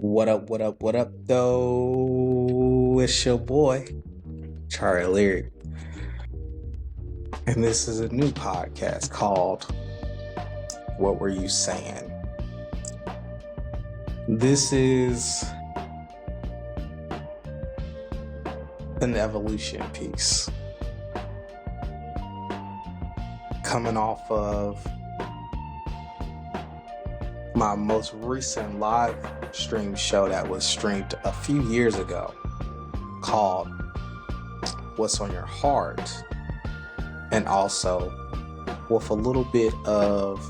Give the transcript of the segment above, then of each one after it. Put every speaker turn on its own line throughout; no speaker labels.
What up, what up, what up, though? It's your boy, Charlie Lyric. And this is a new podcast called What Were You Saying? This is an evolution piece. Coming off of my most recent live stream show that was streamed a few years ago called What's on Your Heart, and also with a little bit of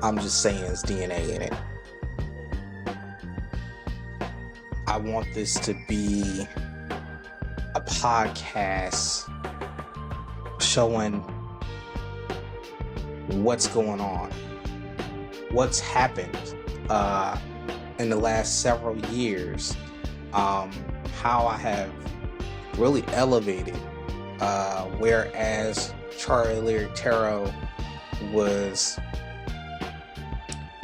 I'm just saying's DNA in it. I want this to be a podcast showing what's going on, what's happened in the last several years, how I have really elevated, whereas Charlie Lyric Tarot was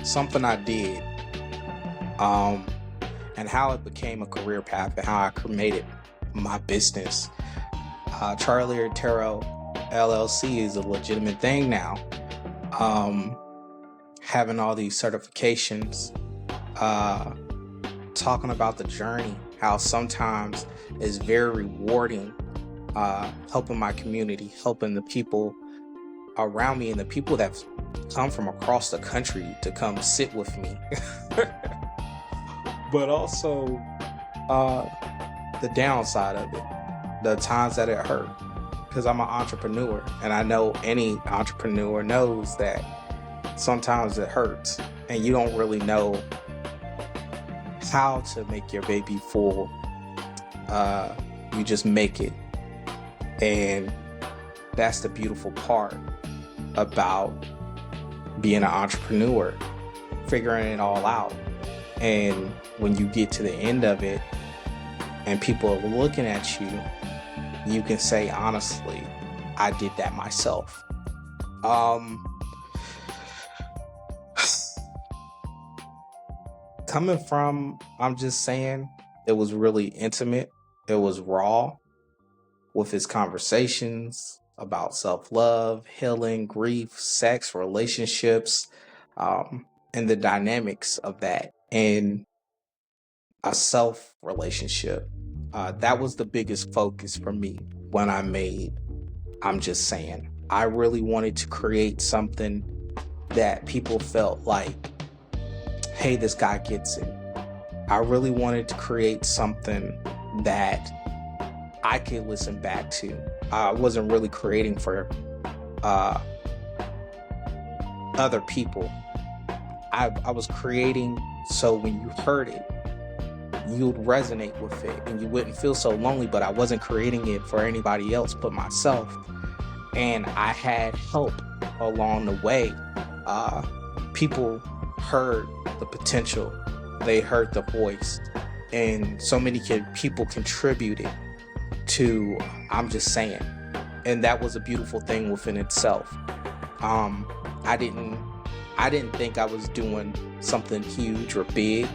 something I did, and how it became a career path and how I made it my business. Charlie Lyric Tarot LLC is a legitimate thing now. Having all these certifications, talking about the journey, how sometimes it's very rewarding, helping my community, helping the people around me and the people that come from across the country to come sit with me. But also the downside of it, the times that it hurt, because I'm an entrepreneur, and I know any entrepreneur knows that sometimes it hurts and you don't really know how to make your baby full. You just make it, and that's the beautiful part about being an entrepreneur, figuring it all out. And when you get to the end of it and people are looking at you, you can say honestly, I did that myself. Coming from, I'm just saying, it was really intimate. It was raw with his conversations about self-love, healing, grief, sex, relationships, and the dynamics of that in a self relationship. That was the biggest focus for me when I made I'm Just Saying. I really wanted to create something that people felt like, hey, this guy gets it. I really wanted to create something that I could listen back to. I wasn't really creating for other people. I was creating so when you heard it, you'd resonate with it and you wouldn't feel so lonely, but I wasn't creating it for anybody else but myself. And I had help along the way. People heard the potential, they heard the voice, and so many people contributed to I'm Just Saying, and that was a beautiful thing within itself. I didn't think I was doing something huge or big.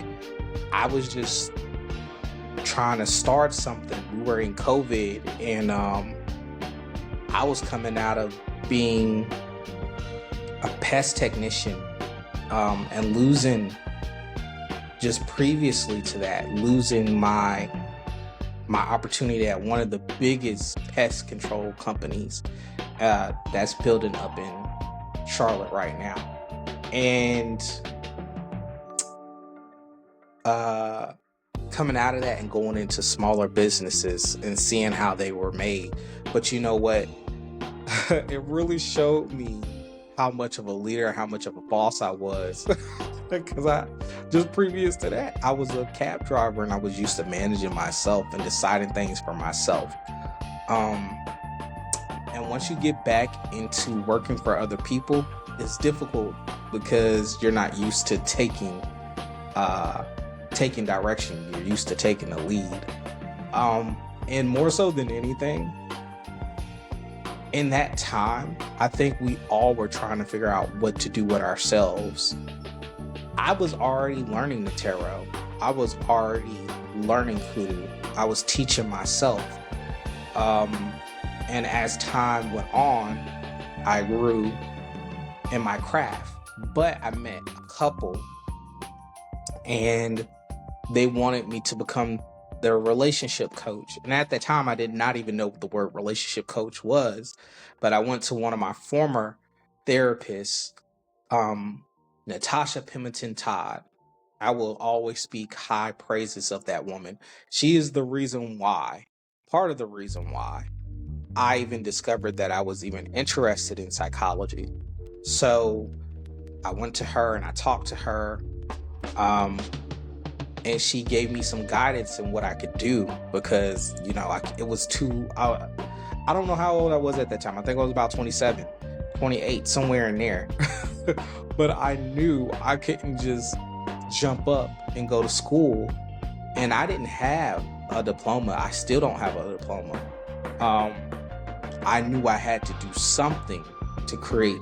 I was just trying to start something. We were in COVID, and I was coming out of being a pest technician, and losing, just previously to that, losing my opportunity at one of the biggest pest control companies that's building up in Charlotte right now. And coming out of that and going into smaller businesses and seeing how they were made. But you know what? It really showed me how much of a leader, how much of a boss I was. Because just previous to that, I was a cab driver and I was used to managing myself and deciding things for myself. And once you get back into working for other people, it's difficult because you're not used to taking direction. You're used to taking the lead. And more so than anything, in that time, I think we all were trying to figure out what to do with ourselves. I was already learning the tarot. I was already learning hoodoo. I was teaching myself. And as time went on, I grew in my craft. But I met a couple and they wanted me to become their relationship coach. And at that time, I did not even know what the word relationship coach was. But I went to one of my former therapists, Natasha Pemberton Todd. I will always speak high praises of that woman. She is the reason why, part of the reason why, I even discovered that I was even interested in psychology. So I went to her and I talked to her. And she gave me some guidance in what I could do because, it was I don't know how old I was at that time. I think I was about 27, 28, somewhere in there. But I knew I couldn't just jump up and go to school. And I didn't have a diploma. I still don't have a diploma. I knew I had to do something to create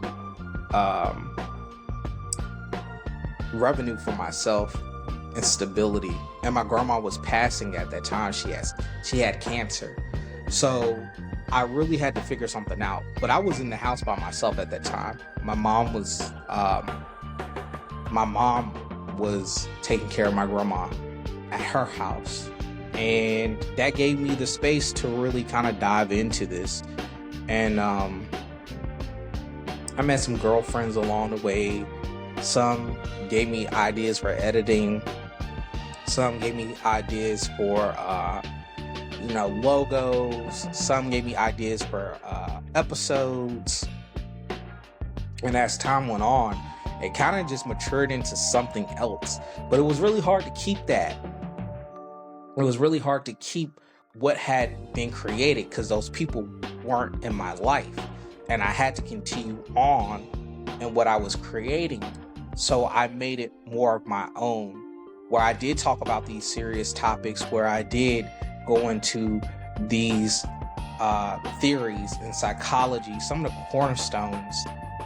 revenue for myself and stability. And my grandma was passing at that time. She had cancer. So I really had to figure something out. But I was in the house by myself at that time. My mom was taking care of my grandma at her house. And that gave me the space to really kind of dive into this. And I met some girlfriends along the way. Some gave me ideas for editing. Some gave me ideas for, logos. Some gave me ideas for episodes. And as time went on, it kind of just matured into something else. But it was really hard to keep that. It was really hard to keep what had been created because those people weren't in my life. And I had to continue on in what I was creating. So I made it more of my own, where I did talk about these serious topics, where I did go into these theories in psychology, some of the cornerstones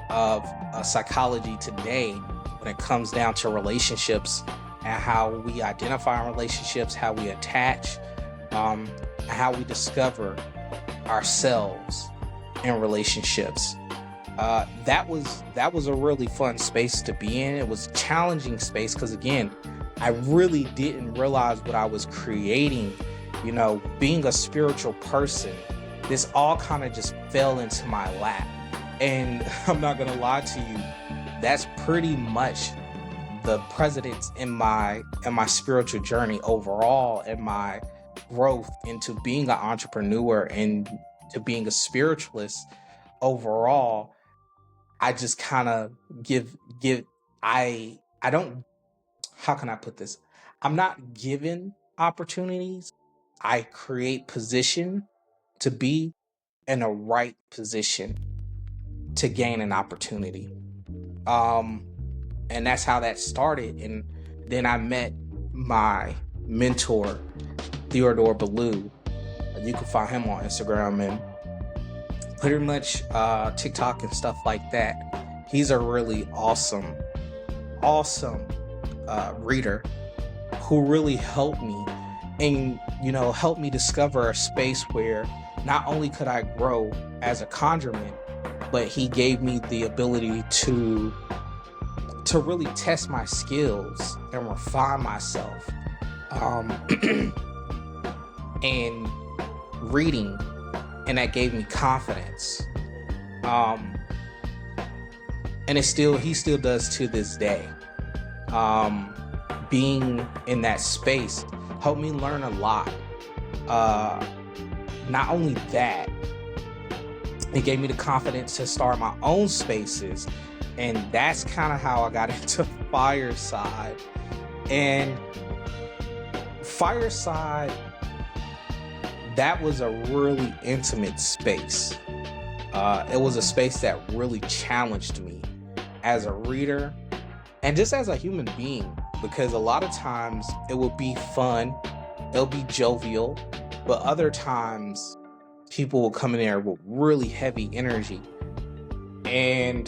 of psychology today when it comes down to relationships and how we identify relationships, how we attach, and how we discover ourselves in relationships. That was a really fun space to be in. It was a challenging space because, again, I really didn't realize what I was creating. Being a spiritual person, this all kind of just fell into my lap. And I'm not gonna lie to you, that's pretty much the precedence in my spiritual journey overall, and my growth into being an entrepreneur and to being a spiritualist overall. I just kind of I don't, how can I put this? I'm not given opportunities. I create position to be in a right position to gain an opportunity. And that's how that started. And then I met my mentor, Theodore Ballou. You can find him on Instagram and pretty much TikTok and stuff like that. He's a really awesome reader who really helped me and, helped me discover a space where not only could I grow as a conjurement, but he gave me the ability to really test my skills and refine myself. And reading, and that gave me confidence. And he still does to this day. Being in that space helped me learn a lot. Not only that, it gave me the confidence to start my own spaces. And that's kind of how I got into Fireside. And Fireside, that was a really intimate space. It was a space that really challenged me as a reader and just as a human being, because a lot of times it would be fun, it'll be jovial, but other times people will come in there with really heavy energy. And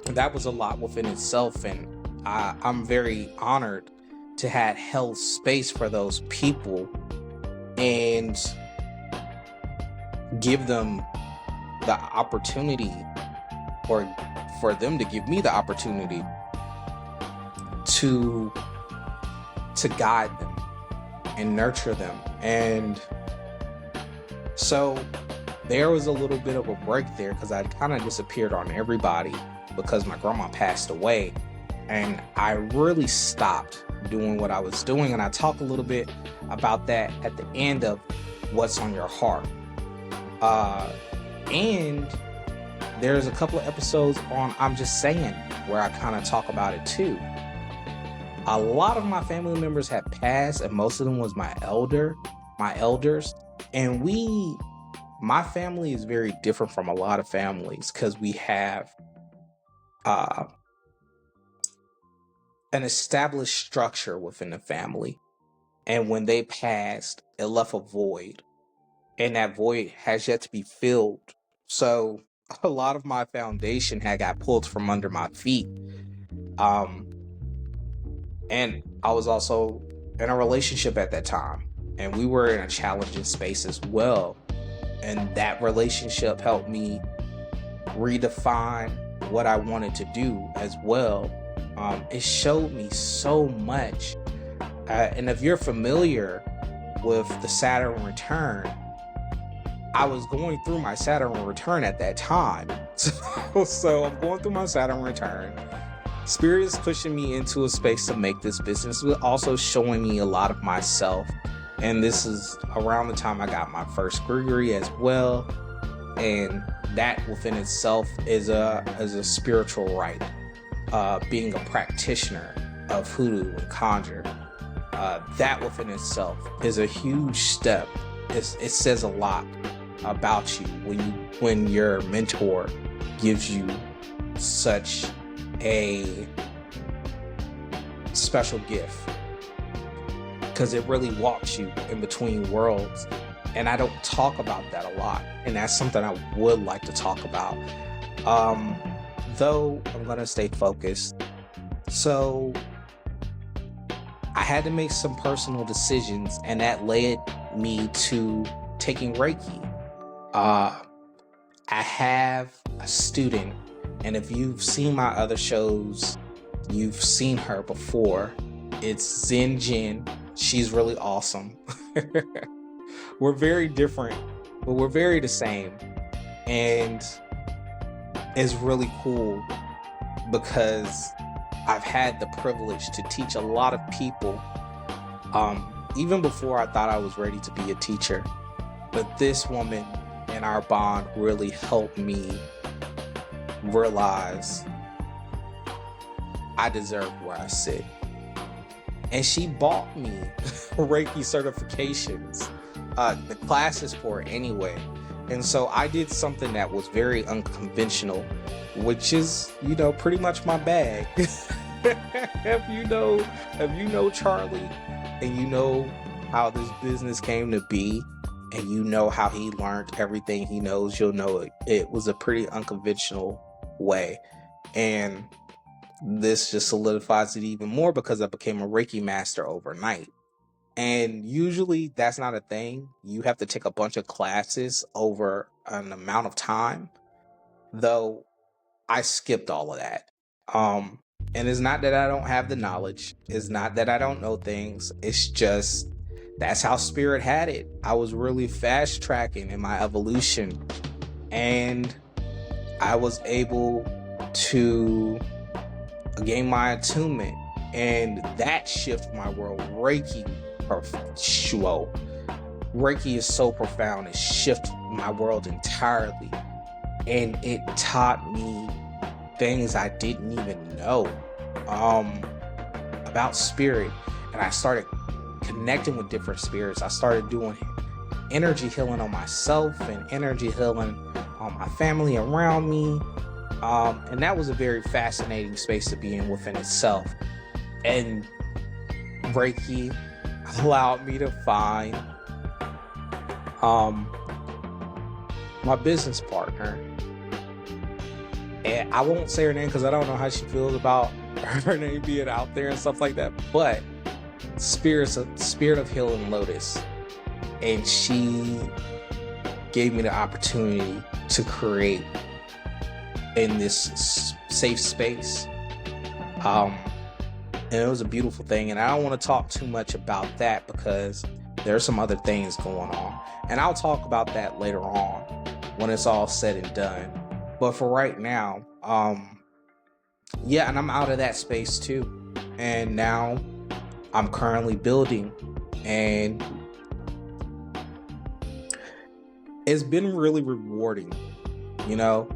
that was a lot within itself. And I'm very honored to have held space for those people and give them the opportunity, or for them to give me the opportunity to guide them and nurture them. And so there was a little bit of a break there because I'd kind of disappeared on everybody because my grandma passed away, and I really stopped doing what I was doing. And I talk a little bit about that at the end of What's on Your Heart. And there's a couple of episodes on I'm Just Saying where I kind of talk about it too. A lot of my family members had passed, and most of them was my elders. And my family is very different from a lot of families because we have an established structure within the family. And when they passed, it left a void. And that void has yet to be filled. So a lot of my foundation had got pulled from under my feet. And I was also in a relationship at that time, and we were in a challenging space as well. And that relationship helped me redefine what I wanted to do as well. It showed me so much. And if you're familiar with the Saturn return, I was going through my Saturn return at that time. So I'm going through my Saturn return. Spirit is pushing me into a space to make this business, but also showing me a lot of myself. And this is around the time I got my first degree as well. And that within itself is a spiritual right. Being a practitioner of hoodoo and conjure. That within itself is a huge step. It says a lot about you when your mentor gives you such a special gift, because it really walks you in between worlds. And I don't talk about that a lot, and that's something I would like to talk about, though I'm gonna stay focused. So I had to make some personal decisions, and that led me to taking Reiki. I have a student, and if you've seen my other shows, you've seen her before. It's Zen Jen. She's really awesome. We're very different, but we're very the same. And it's really cool because I've had the privilege to teach a lot of people, even before I thought I was ready to be a teacher. But this woman and our bond really helped me realize I deserve where I sit. And she bought me Reiki certifications, the classes for it anyway. And so I did something that was very unconventional, which is, pretty much my bag. If you know Charlie, and you know how this business came to be, and you know how he learned everything he knows, you'll know it was a pretty unconventional way. And this just solidifies it even more because I became a Reiki Master overnight. And usually that's not a thing. You have to take a bunch of classes over an amount of time, though I skipped all of that. And it's not that I don't have the knowledge. It's not that I don't know things. It's just that's how Spirit had it. I was really fast tracking in my evolution, and I was able to gain my attunement, and that shifted my world. Reiki is so profound. It shifted my world entirely, and it taught me things I didn't even know about Spirit. And I started connecting with different spirits. I started doing energy healing on myself and energy healing on my family around me. And that was a very fascinating space to be in within itself. And Reiki allowed me to find my business partner. And I won't say her name because I don't know how she feels about her name being out there and stuff like that, but Spirit of Healing Lotus, and she gave me the opportunity to create in this safe space, and it was a beautiful thing. And I don't want to talk too much about that because there's some other things going on, and I'll talk about that later on when it's all said and done. But for right now, yeah, and I'm out of that space too, and now I'm currently building, and it's been really rewarding, you know,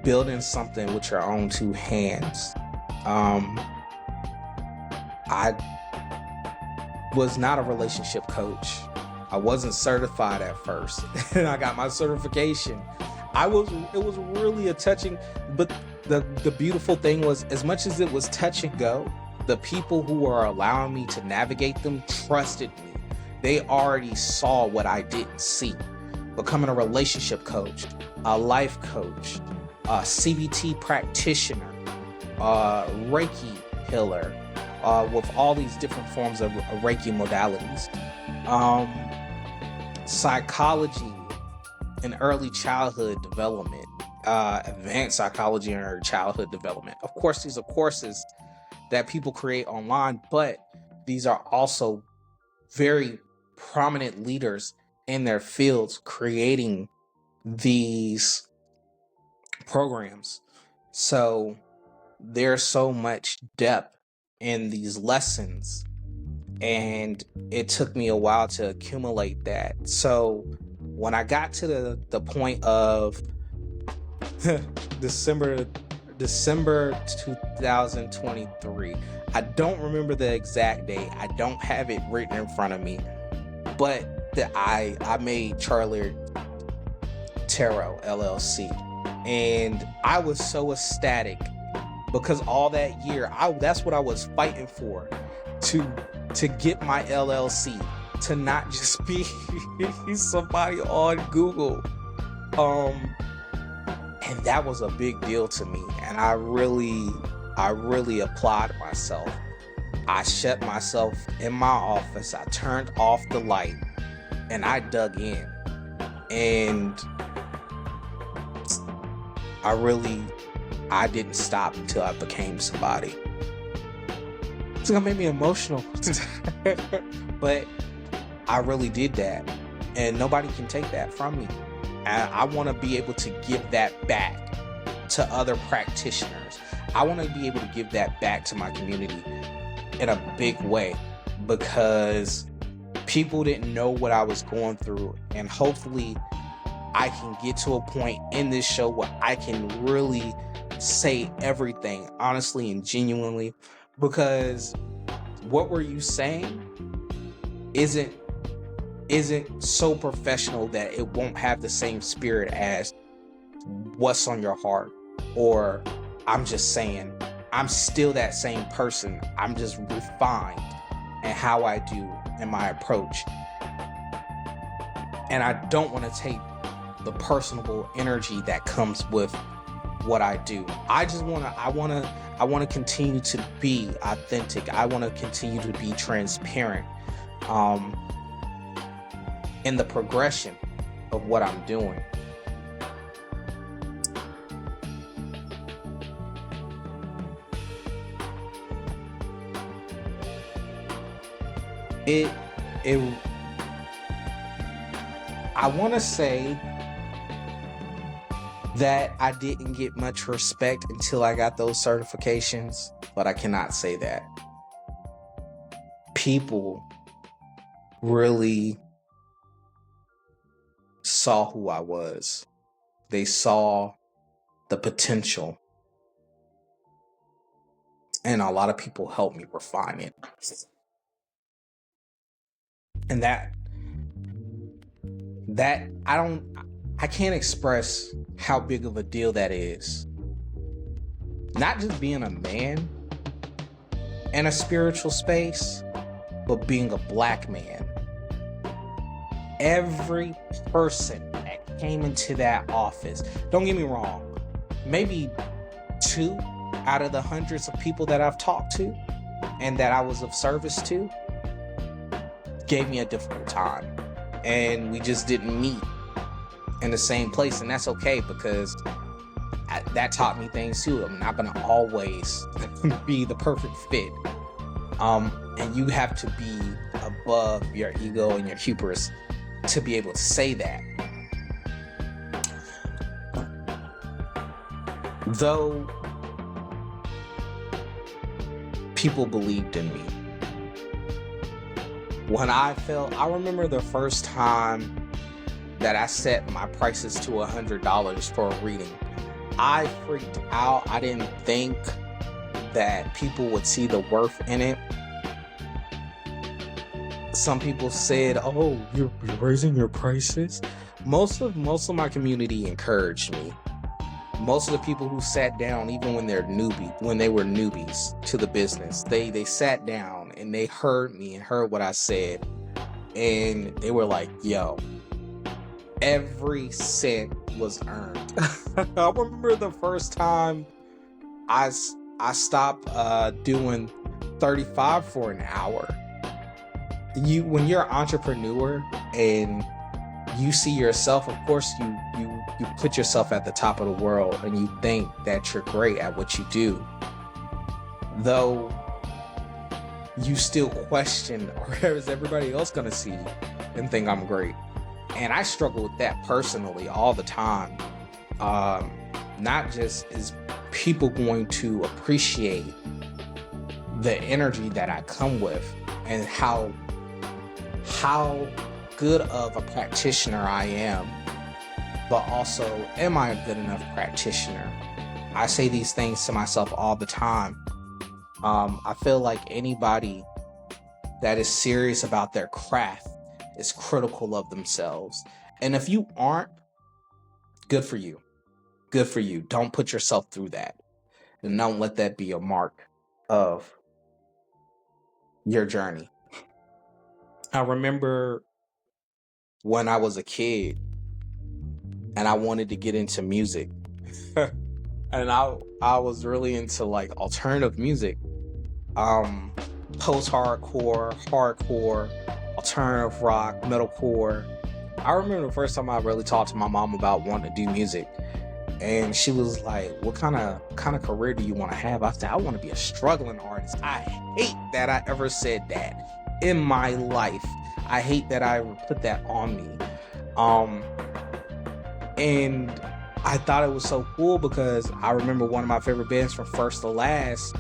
building something with your own two hands. I was not a relationship coach. I wasn't certified at first, and I got my certification. It was really a touching, but the beautiful thing was, as much as it was touch and go, the people who were allowing me to navigate them trusted me. They already saw what I didn't see. Becoming a relationship coach, a life coach, a CBT practitioner, Reiki healer, with all these different forms of Reiki modalities, psychology and early childhood development, advanced psychology and early childhood development. Of course, these are courses that people create online, but these are also very prominent leaders in their fields creating these programs. So there's so much depth in these lessons, and it took me a while to accumulate that. So when I got to the point of December 2023, I don't remember the exact date. I don't have it written in front of me, but I made CharlielyrictarotLLC, and I was so ecstatic because all that year, that's what I was fighting for, to get my LLC, to not just be somebody on Google, and that was a big deal to me, and I really applaud myself. I shut myself in my office, I turned off the light, and I dug in, and I didn't stop until I became somebody. It's gonna make me emotional, but I really did that, and nobody can take that from me. And I want to be able to give that back to other practitioners. I want to be able to give that back to my community in a big way, because people didn't know what I was going through, and hopefully I can get to a point in this show where I can really say everything honestly and genuinely, because what were you saying isn't so professional that it won't have the same spirit as what's on your heart. Or I'm just saying, I'm still that same person, I'm just refined in how I do in my approach, and I don't want to take the personable energy that comes with what I do. I want to continue to be authentic. I want to continue to be transparent in the progression of what I'm doing. I want to say that I didn't get much respect until I got those certifications, but I cannot say that. People really saw who I was. They saw the potential, and a lot of people helped me refine it. And that I can't express how big of a deal that is. Not just being a man in a spiritual space, but being a black man. Every person that came into that office, don't get me wrong, maybe 2 out of the hundreds of people that I've talked to and that I was of service to, gave me a difficult time. And we just didn't meet in the same place. And that's okay, because that taught me things too. I'm not going to always be the perfect fit. And you have to be above your ego and your hubris to be able to say that. Though people believed in me. When I remember the first time that I set my prices to $100 for a reading. I freaked out. I didn't think that people would see the worth in it. Some people said, "Oh, you're raising your prices." Most of my community encouraged me. Most of the people who sat down, even when they were newbies to the business, they sat down and they heard me and heard what I said, and they were like, "Yo, every cent was earned." I remember the first time I stopped doing $35 for an hour. When you're an entrepreneur and you see yourself, of course you put yourself at the top of the world and you think that you're great at what you do, though you still question, or is everybody else gonna see and think I'm great? And I struggle with that personally all the time. Not just is people going to appreciate the energy that I come with and how good of a practitioner I am, but also, am I a good enough practitioner? I say these things to myself all the time. I feel like anybody that is serious about their craft is critical of themselves. And if you aren't, good for you. Good for you. Don't put yourself through that. And don't let that be a mark of your journey. I remember when I was a kid and I wanted to get into music. And I was really into like alternative music. Post-hardcore, hardcore, alternative rock, metalcore. I remember the first time I really talked to my mom about wanting to do music. And she was like, "What kind of career do you want to have?" I said, "I want to be a struggling artist." I hate that I ever said that in my life. I hate that I put that on me. And I thought it was so cool because I remember one of my favorite bands, From First to Last,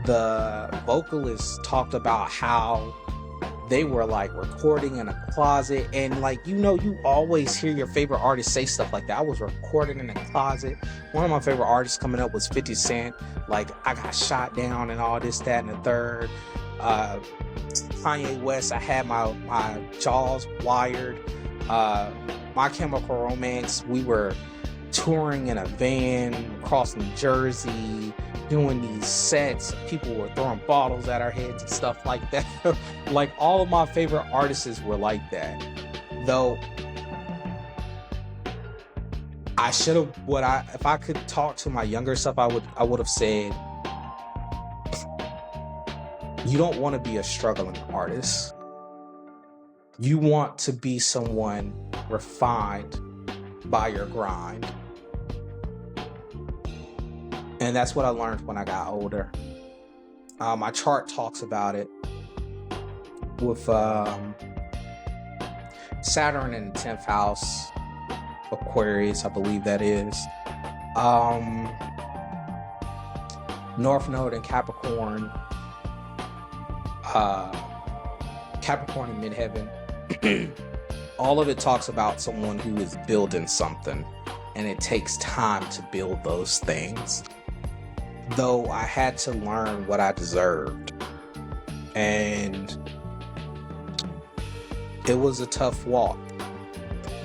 the vocalist talked about how they were like recording in a closet, and like, you always hear your favorite artist say stuff like that. I was recording in a closet. One of my favorite artists coming up was 50 Cent. Like, I got shot down and all this, that, and the third. Kanye West, I had my jaws wired. My Chemical Romance, we were touring in a van across New Jersey, doing these sets. People were throwing bottles at our heads and stuff like that. Like, all of my favorite artists were like that. Though I should have, if I could talk to my younger self, I would have said, you don't want to be a struggling artist. You want to be someone refined by your grind. And that's what I learned when I got older. My chart talks about it with Saturn in the 10th house, Aquarius, I believe that is. North Node in Capricorn, Capricorn in midheaven. All of it talks about someone who is building something, and it takes time to build those things. Though I had to learn what I deserved, and it was a tough walk,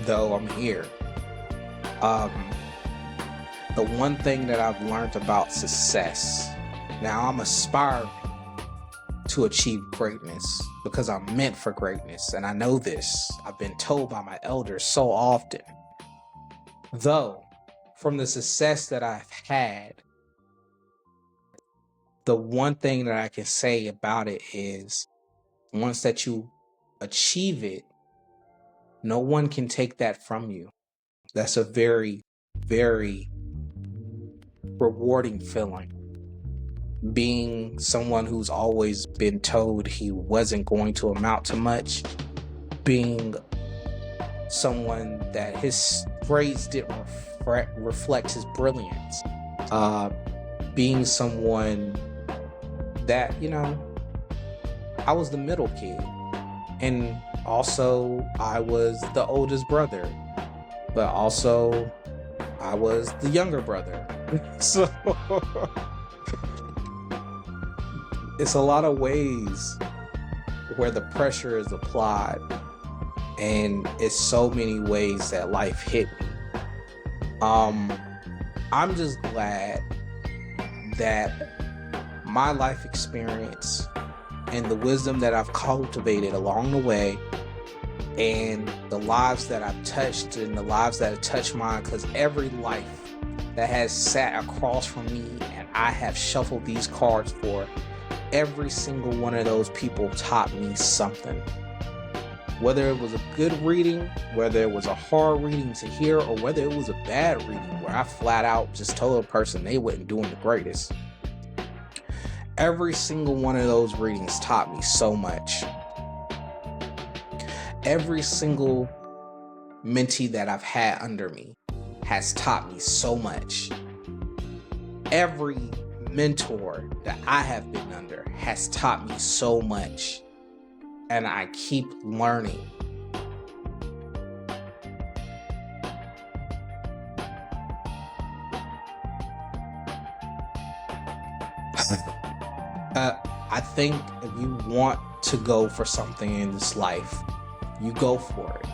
though I'm here. The one thing that I've learned about success, now I'm aspiring to achieve greatness because I'm meant for greatness, and I know this. I've been told by my elders so often. Though, from the success that I've had, the one thing that I can say about it is, once that you achieve it, no one can take that from you. That's a very, very rewarding feeling. Being someone who's always been told he wasn't going to amount to much, being someone that his grades didn't reflect his brilliance, being someone that, I was the middle kid, and also I was the oldest brother, but also I was the younger brother. So it's a lot of ways where the pressure is applied, and it's so many ways that life hit me. I'm just glad that my life experience and the wisdom that I've cultivated along the way, and the lives that I've touched and the lives that have touched mine, because every life that has sat across from me and I have shuffled these cards for, every single one of those people taught me something. Whether it was a good reading, whether it was a hard reading to hear, or whether it was a bad reading where I flat out just told a person they wasn't doing the greatest. Every single one of those readings taught me so much. Every single mentee that I've had under me has taught me so much. Every mentor that I have been under has taught me so much. And I keep learning. I think if you want to go for something in this life, you go for it.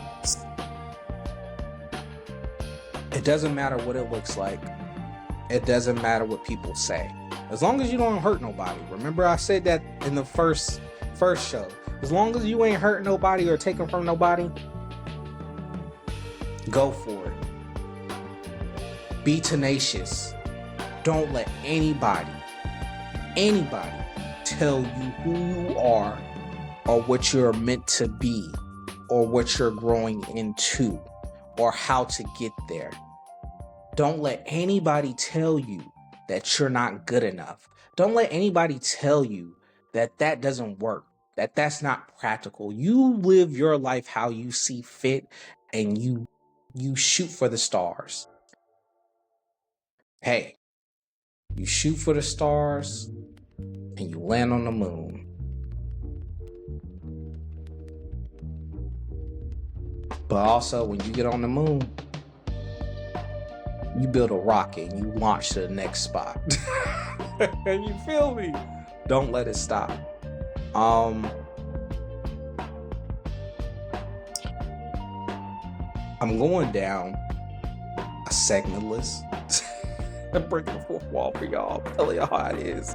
It doesn't matter what it looks like. It doesn't matter what people say. As long as you don't hurt nobody. Remember I said that in the first show. As long as you ain't hurting nobody or taking from nobody, go for it. Be tenacious. Don't let anybody tell you who you are, or what you're meant to be, or what you're growing into, or how to get there. Don't let anybody tell you that you're not good enough. Don't let anybody tell you that that doesn't work, that that's not practical. You live your life how you see fit, and you shoot for the stars. Hey, you shoot for the stars and you land on the moon. But also, when you get on the moon, you build a rocket and you launch to the next spot. And you feel me? Don't let it stop. I'm going down a segment list. I break the fourth wall for y'all. I'm telling y'all how it is.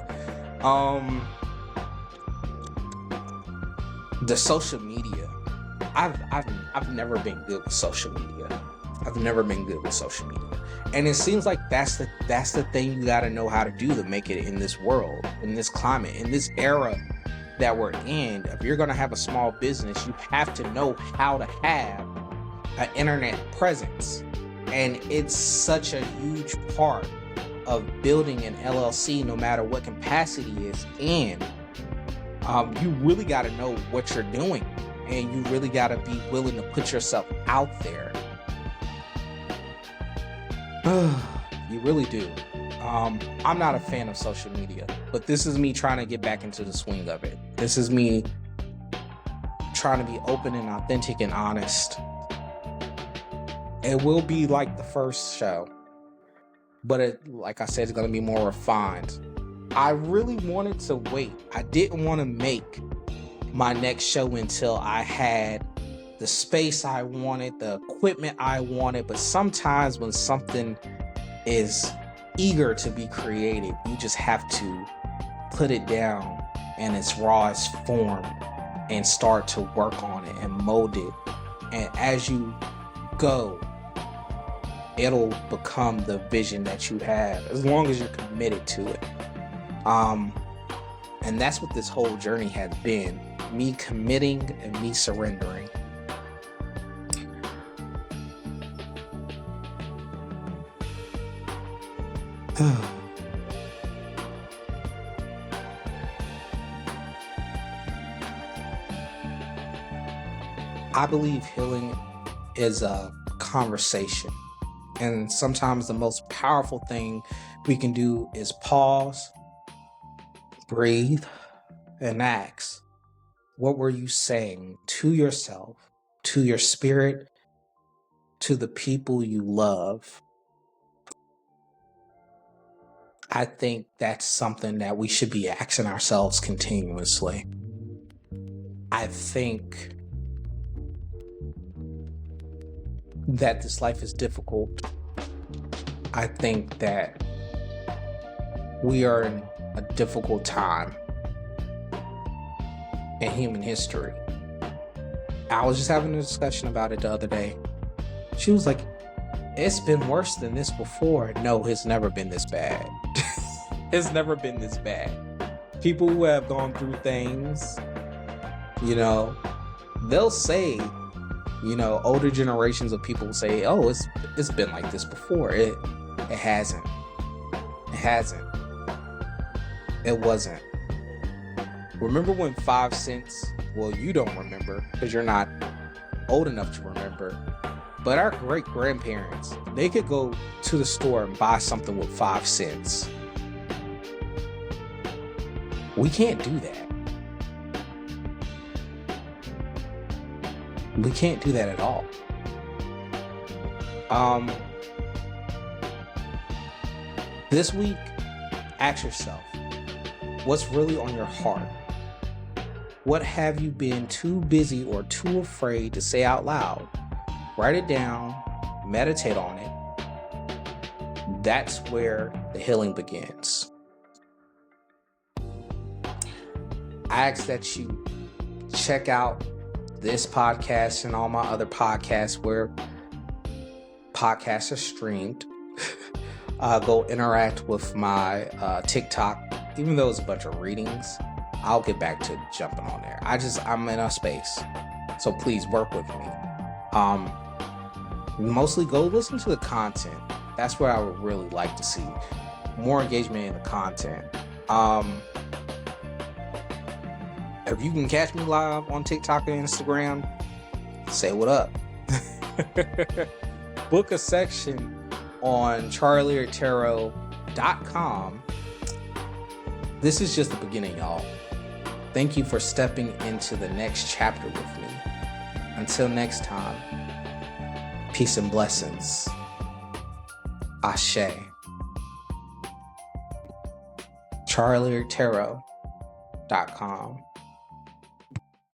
The social media. I've never been good with social media. And it seems like that's the thing you gotta know how to do to make it in this world, in this climate, in this era that we're in. If you're gonna have a small business, you have to know how to have an internet presence. And it's such a huge part of building an LLC, no matter what capacity is in. You really got to know what you're doing, and you really got to be willing to put yourself out there. You really do. I'm not a fan of social media, but this is me trying to get back into the swing of it. This is me trying to be open and authentic and honest. It will be like the first show, but like I said, it's going to be more refined. I really wanted to wait. I didn't want to make my next show until I had the space I wanted, the equipment I wanted. But sometimes when something is eager to be created, you just have to put it down in its rawest form and start to work on it and mold it. And as you go, it'll become the vision that you have, as long as you're committed to it. And that's what this whole journey has been. Me committing and me surrendering. I believe healing is a conversation. And sometimes the most powerful thing we can do is pause, breathe, and ask, what were you saying to yourself, to your spirit, to the people you love? I think that's something that we should be asking ourselves continuously. I think that this life is difficult. I think that we are in a difficult time in human history. I was just having a discussion about it the other day. She was like, it's been worse than this before. No, it's never been this bad. It's never been this bad. People who have gone through things, they'll say, older generations of people say, oh, it's been like this before. It hasn't. It hasn't. It wasn't. Remember when 5 cents, well, you don't remember because you're not old enough to remember, but our great grandparents, they could go to the store and buy something with 5 cents. We can't do that. We can't do that at all. This week, ask yourself, what's really on your heart? What have you been too busy or too afraid to say out loud? Write it down, meditate on it. That's where the healing begins. I ask that you check out this podcast and all my other podcasts where podcasts are streamed. Go interact with my TikTok. Even though it's a bunch of readings, I'll get back to jumping on there. I'm in a space. So please work with me. Mostly go listen to the content. That's what I would really like to see. More engagement in the content. If you can catch me live on TikTok and Instagram, say what up. Book a section on CharlielyrictarotLLC.com. This is just the beginning, y'all. Thank you for stepping into the next chapter with me. Until next time, peace and blessings. Ashe. CharlielyrictarotLLC.com.